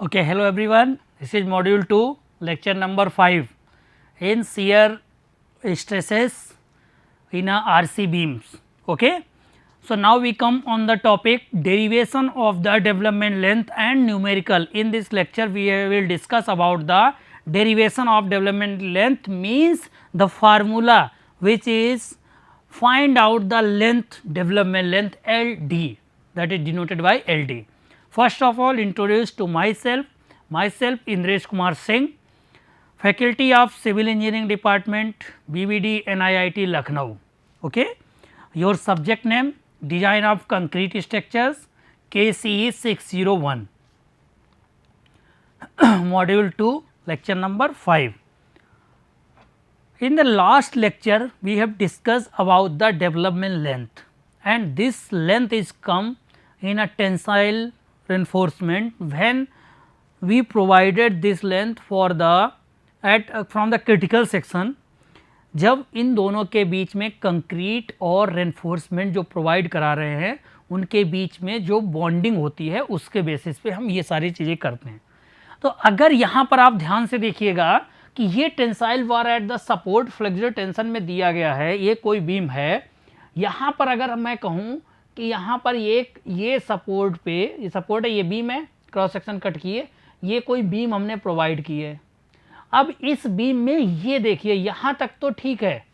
Okay, hello everyone. This is module 2, lecture number 5 in shear stresses in a RC beams. Okay. So, now we come on the topic derivation of the development length and numerical. In this lecture, we will discuss about the derivation of development length, means the formula which is find out the length, development length LD, that is denoted by LD. First of all, introduce to myself Indresh Kumar Singh, faculty of Civil Engineering Department, BVD NIIT Lucknow. Okay. Your subject name, design of concrete structures, KCE 601, module 2, lecture number 5. In the last lecture, we have discussed about the development length, and this length is come in a tensile reinforcement when we provided this length for the from the critical section, जब इन दोनों के बीच में concrete और reinforcement जो provide करा रहे हैं उनके बीच में जो बॉन्डिंग होती है उसके बेसिस पे हम ये सारी चीज़ें करते हैं। तो अगर यहाँ पर आप ध्यान से देखिएगा कि ये tensile bar at the support flexural tension में दिया गया है, ये कोई बीम है। यहाँ पर अगर मैं कहूँ कि यहाँ पर ये सपोर्ट पे, ये सपोर्ट है, ये बीम है, क्रॉस सेक्शन कट किए, ये कोई बीम हमने प्रोवाइड की है। अब इस बीम में ये देखिए यहाँ तक तो ठीक है,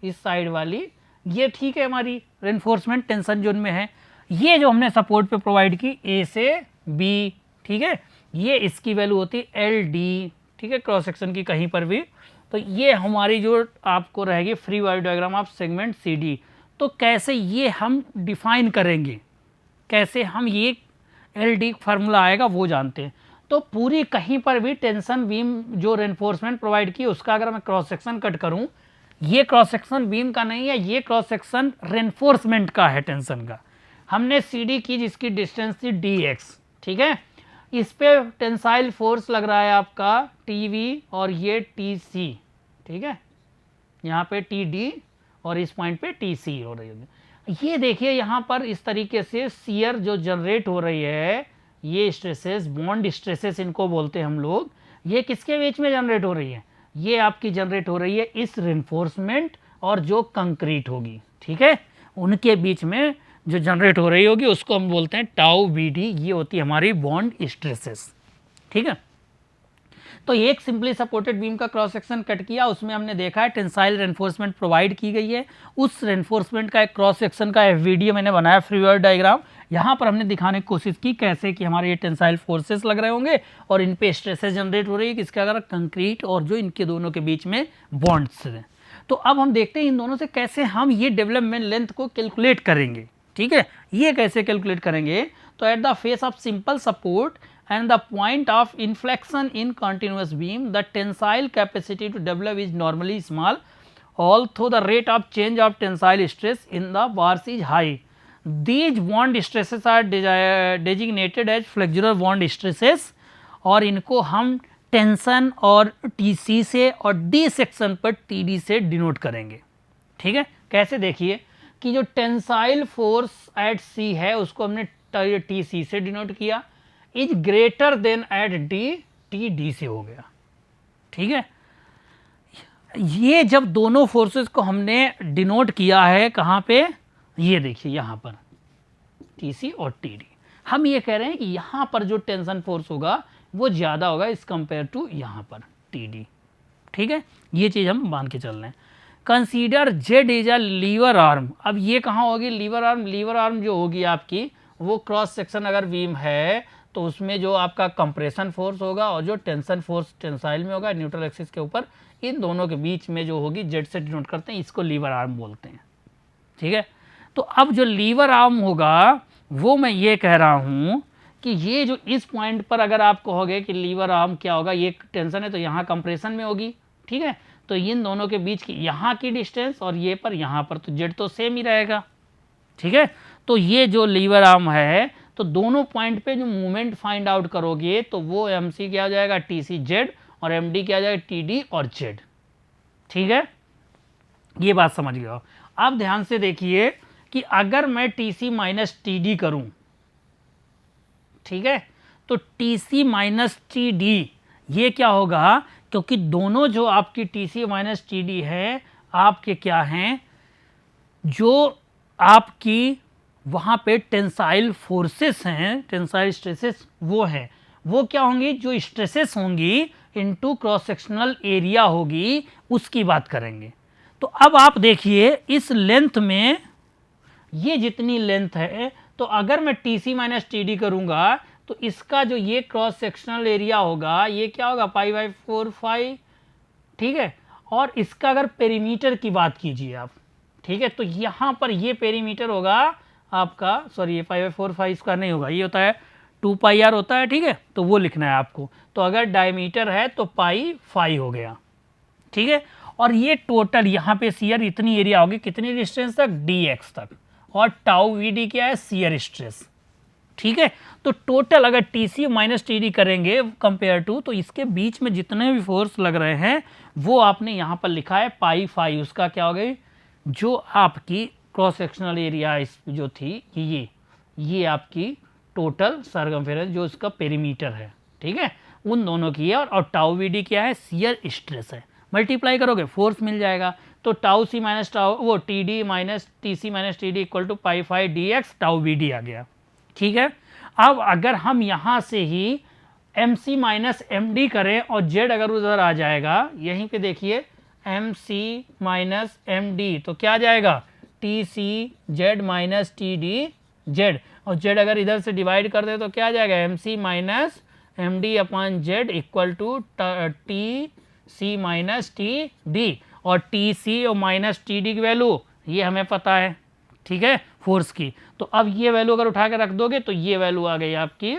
इस साइड वाली ये ठीक है, हमारी रेनफोर्समेंट टेंशन जोन में है। ये जो हमने सपोर्ट पे प्रोवाइड की ए से बी, ठीक है, ये इसकी वैल्यू होती है एल डी, ठीक है, क्रॉस सेक्शन की कहीं पर भी। तो ये हमारी जो आपको रहेगी free body diagram of segment C D. तो कैसे ये हम डिफाइन करेंगे, कैसे हम ये एल डी फार्मूला आएगा वो जानते हैं। तो पूरी कहीं पर भी टेंशन बीम जो रेनफोर्समेंट प्रोवाइड की उसका अगर मैं क्रॉस सेक्शन कट करूं, ये क्रॉस सेक्शन बीम का नहीं है, ये क्रॉस सेक्शन रेनफोर्समेंट का है, टेंशन का। हमने सी डी की जिसकी डिस्टेंस थी डी एक्स, ठीक है, इस पे टेंसाइल फोर्स लग रहा है आपका टी वी और ये टी सी, ठीक है, यहाँ पे टी डी और इस पॉइंट पे टी सी हो रही है। ये देखिए यहाँ पर इस तरीके से शियर जो जनरेट हो रही है, ये स्ट्रेसेस, बॉन्ड स्ट्रेसेस इनको बोलते हैं हम लोग, ये किसके बीच में जनरेट हो रही है? ये आपकी जनरेट हो रही है इस रेनफोर्समेंट और जो कंक्रीट होगी, ठीक है, उनके बीच में जो जनरेट हो रही होगी उसको हम बोलते हैं टाउ बी डी। ये होती है हमारी बॉन्ड स्ट्रेसेस, ठीक है। तो एक सिंपली सपोर्टेड बीम का क्रॉस सेक्शन कट किया, उसमें हमने देखा है टेंसाइल रेनफोर्समेंट प्रोवाइड की गई है। उस रेनफोर्समेंट का एक क्रॉस सेक्शन का वीडियो मैंने बनाया, फ्री बॉडी डायग्राम। यहाँ पर हमने दिखाने की कोशिश की कैसे कि हमारे ये टेंसाइल फोर्सेस लग रहे होंगे और इन पे स्ट्रेसेस जनरेट हो रही है, किसके अगर कंक्रीट और जो इनके दोनों के बीच में बॉन्ड्स हैं। तो अब हम देखते हैं इन दोनों से कैसे हम ये डेवलपमेंट लेंथ को कैलकुलेट करेंगे, ठीक है। ये कैसे कैलकुलेट करेंगे? तो at the face of simple support and the point of inflection in continuous beam, the tensile capacity to develop is normally small, although the rate of change of tensile stress in the bars is high. These bond stresses are designated as flexural bond stresses और इनको हम tension और T सी से और D section पर T D से denote करेंगे, ठीक है। कैसे? देखिए कि जो टेंसाइल फोर्स एट सी है उसको हमने टी सी से डिनोट किया, is greater than at D, T D से हो गया, ठीक है। ये जब दोनों फोर्सेस को हमने डिनोट किया है कहाँ पे, ये देखिए यहाँ पर टी सी और टी डी, हम ये कह रहे हैं कि यहाँ पर जो टेंशन फोर्स होगा वो ज़्यादा होगा इस कंपेयर टू यहाँ पर टी डी, ठीक है। ये चीज़ हम मान के चल रहे हैं। Consider Z is a lever arm. अब ये कहाँ होगी लीवर आर्म? लीवर आर्म जो होगी आपकी वो क्रॉस सेक्शन अगर बीम है तो उसमें जो आपका कंप्रेशन फोर्स होगा और जो टेंशन फोर्स टेंसाइल में होगा न्यूट्रल एक्सिस के ऊपर, इन दोनों के बीच में जो होगी जेड से डिनोट करते हैं, इसको लीवर आर्म बोलते हैं, ठीक है। तो अब जो लीवर आर्म होगा वो मैं ये कह रहा हूँ कि ये जो इस पॉइंट पर अगर आप कहोगे कि लीवर आर्म क्या होगा, ये टेंशन है तो यहाँ कंप्रेशन में होगी, ठीक है। तो इन दोनों के बीच की यहाँ की डिस्टेंस और ये पर यहाँ पर तो जेड तो सेम ही रहेगा, ठीक है। तो ये जो लीवर आर्म है तो दोनों पॉइंट पे जो मूवमेंट फाइंड आउट करोगे तो वो एम सी क्या हो जाएगा टी सी जेड और एम डी क्या हो जाएगा टी डी और जेड, ठीक है। ये बात समझ गए हो। अब ध्यान से देखिए कि अगर मैं T C minus T D करूँ, ठीक है, तो T C minus T D ये क्या होगा, क्योंकि दोनों जो आपकी T C minus T D है आपके क्या हैं, जो आपकी वहाँ पे टेंसाइल फोर्सेस हैं, टेंसाइल स्ट्रेसेस वो हैं, वो क्या होंगी, जो स्ट्रेसेस होंगी इनटू क्रॉस सेक्शनल एरिया होगी उसकी बात करेंगे। तो अब आप देखिए इस लेंथ में ये जितनी लेंथ है, तो अगर मैं T C minus T D करूँगा तो इसका जो ये क्रॉस सेक्शनल एरिया होगा ये क्या होगा, पाई बाई 4 फाई, ठीक है। और इसका अगर पेरीमीटर की बात कीजिए आप, ठीक है, तो यहाँ पर ये पेरीमीटर होगा आपका, सॉरी ये पाई बाई 4 फाई इसका नहीं होगा, ये होता है 2 पाई आर होता है, ठीक है, तो वो लिखना है आपको। तो अगर डायमीटर है तो पाई फाई हो गया, ठीक है। और ये टोटल यहाँ पे सीयर इतनी एरिया होगी, कितनी डिस्टेंस तक, डी एक्स तक, और टाउ वी डी क्या है, सीयर स्ट्रेस, ठीक है। तो टोटल अगर T C minus T D करेंगे कंपेयर टू, तो इसके बीच में जितने भी फोर्स लग रहे हैं वो आपने यहाँ पर लिखा है पाई फाई, उसका क्या हो गई, जो आपकी क्रॉस सेक्शनल एरिया जो थी ये आपकी टोटल सरकमफेरेंस जो इसका पेरीमीटर है, ठीक है, उन दोनों की है। और टाउ वी डी क्या है, सीयर स्ट्रेस है, मल्टीप्लाई करोगे फोर्स मिल जाएगा। तो टाउ सी माइनस टाउ वो T D minus T C minus T D equal to pi phi D X tau V D आ गया, ठीक है। अब अगर हम यहाँ से ही M C minus M D करें और जेड अगर उधर आ जाएगा, यहीं पे देखिए M C minus M D, तो क्या आ जाएगा, T C Z minus T D Z, और जेड अगर इधर से डिवाइड कर दे तो क्या आ जाएगा, M C minus M D upon Z equal to T C minus T D. और टी सी और माइनस टी डी की वैल्यू ये हमें पता है, ठीक है, फोर्स की। तो अब ये वैल्यू अगर उठा के रख दोगे तो ये वैल्यू आ गई आपकी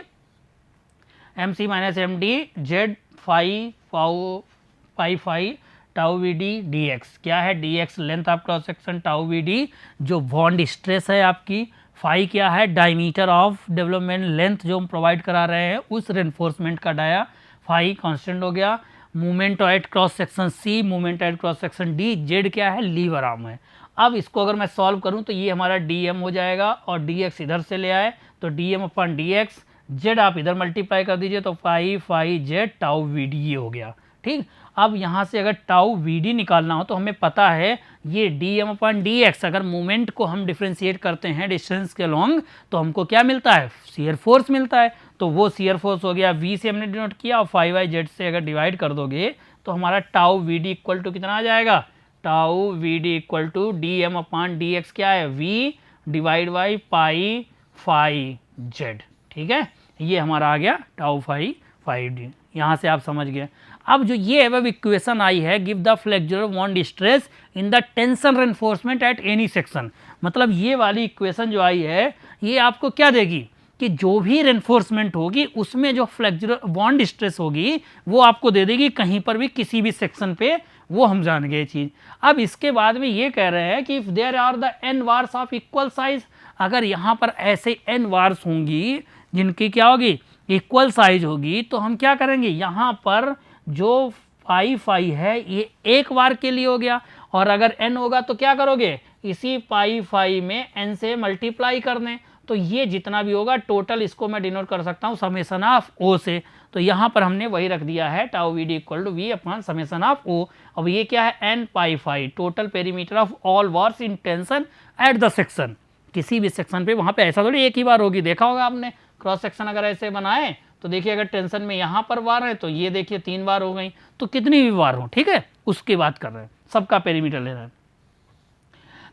M C minus M D Z phi pi phi tau V D D X, क्या है, D X length of cross section, tau V D जो बॉन्ड स्ट्रेस है आपकी, फाई क्या है, डायमीटर ऑफ डेवलपमेंट लेंथ जो हम प्रोवाइड करा रहे हैं उस रेनफोर्समेंट का डाया, फाई कांस्टेंट हो गया, movement at cross section C, movement at cross section D, Z क्या है, लीवर आर्म है। अब इसको अगर मैं सॉल्व करूं तो ये हमारा डी एम हो जाएगा और डी एक्स इधर से ले आए तो डी एम अपन डी एक्स, जेड आप इधर मल्टीप्लाई कर दीजिए तो pi phi Z tau V D ये हो गया, ठीक। अब यहाँ से अगर टाउ वी डी निकालना हो तो हमें पता है ये डी एम अपन डी एक्स, अगर मूवमेंट को हम डिफ्रेंशिएट करते हैं डिस्टेंस के लॉन्ग तो हमको क्या मिलता है, शियर फोर्स मिलता है। तो वो शियर फोर्स हो गया, वी से हमने डिनोट किया और फाई बाई जेड से अगर डिवाइड कर दोगे तो हमारा tau V D equal to कितना आ जाएगा, tau V D equal to D M upon D X क्या है, V divide by pi phi Z, ठीक है, ये हमारा आ गया टाउ फाई फाई डी। यहाँ से आप समझ गए। अब जो ये अब इक्वेशन आई है, give the flexural bond stress in the tension reinforcement at any section, मतलब ये वाली इक्वेशन जो आई है ये आपको क्या देगी कि जो भी रेनफोर्समेंट होगी उसमें जो फ्लेक्सुरल बॉन्ड स्ट्रेस होगी वो आपको दे देगी कहीं पर भी किसी भी सेक्शन पे, वो हम जान गए चीज़। अब इसके बाद में ये कह रहे हैं कि if there are the N bars of equal size, अगर यहाँ पर ऐसे एन वार्स होंगी जिनकी क्या होगी, इक्वल साइज होगी, तो हम क्या करेंगे, यहाँ पर जो पाई फाई है ये एक वार के लिए हो गया, और अगर एन होगा तो क्या करोगे, इसी पाई फाई में एन से मल्टीप्लाई कर दें, तो ये जितना भी होगा टोटल इसको मैं डिनोट कर सकता हूँ समेसन ऑफ ओ से। तो यहाँ पर हमने वही रख दिया है tau V D equal to V upon summation of O. अब ये क्या है, N pi phi total perimeter of all bars in tension at the section, किसी भी सेक्शन पे, वहाँ पे ऐसा थोड़ी एक ही बार होगी, देखा होगा आपने क्रॉस सेक्शन अगर ऐसे बनाए तो देखिए अगर टेंशन में यहाँ पर वार है तो ये देखिए 3 बार हो गई, तो कितनी भी वार हो, ठीक है, उसकी बात कर रहे हैं, सबका पेरीमीटर ले रहे हैं।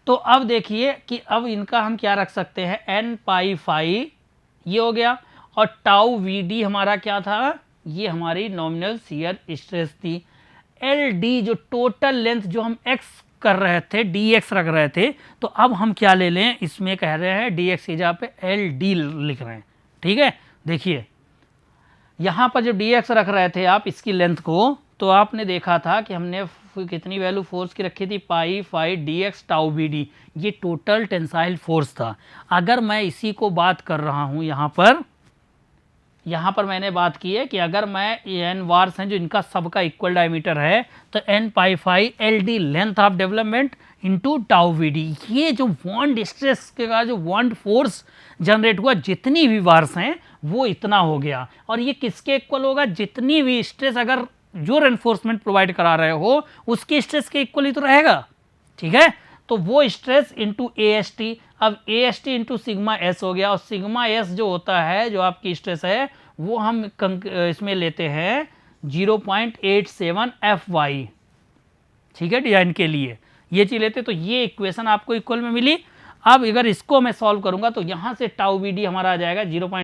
तो अब देखिए कि अब इनका हम क्या रख सकते हैं, एन पाई फाई ये हो गया, और टाउ वी डी हमारा क्या था, ये हमारी नॉमिनल शियर स्ट्रेस थी। एल डी जो टोटल लेंथ जो हम एक्स कर रहे थे, डी एक्स रख रहे थे, तो अब हम क्या ले लें, इसमें कह रहे हैं डी एक्स की जगह पे एल डी लिख रहे हैं, ठीक है। देखिए यहाँ पर जब डी एक्स रख रहे थे आप इसकी लेंथ को, तो आपने देखा था कि हमने कितनी वैल्यू फोर्स की रखी थी, pi phi D X tau B D, ये टोटल टेंसाइल फोर्स था। अगर मैं इसी को बात कर रहा हूँ यहाँ पर यहाँ पर मैंने बात की है कि अगर मैं एन वार्स हैं जो इनका सबका इक्वल डायमीटर है तो N pi phi L D length of development into tau V D, ये जो बॉन्ड स्ट्रेस का जो बॉन्ड फोर्स जनरेट हुआ जितनी भी वार्स हैं वो इतना हो गया। और ये किसके इक्वल होगा, जितनी भी स्ट्रेस अगर जो रेनफोर्समेंट प्रोवाइड करा रहे हो उसकी स्ट्रेस के इक्वल ही तो रहेगा, ठीक है। तो वो stress into A S T, अब A S T into sigma S हो गया, और सिग्मा एस जो होता है जो आपकी स्ट्रेस है वो हम इसमें लेते हैं 0.87 एफ वाई, ठीक है, डिजाइन के लिए ये चीज लेते। तो ये इक्वेशन आपको इक्वल में मिली। अब अगर इसको मैं सॉल्व करूंगा तो यहाँ से टाउ वी डी हमारा आ जाएगा 0.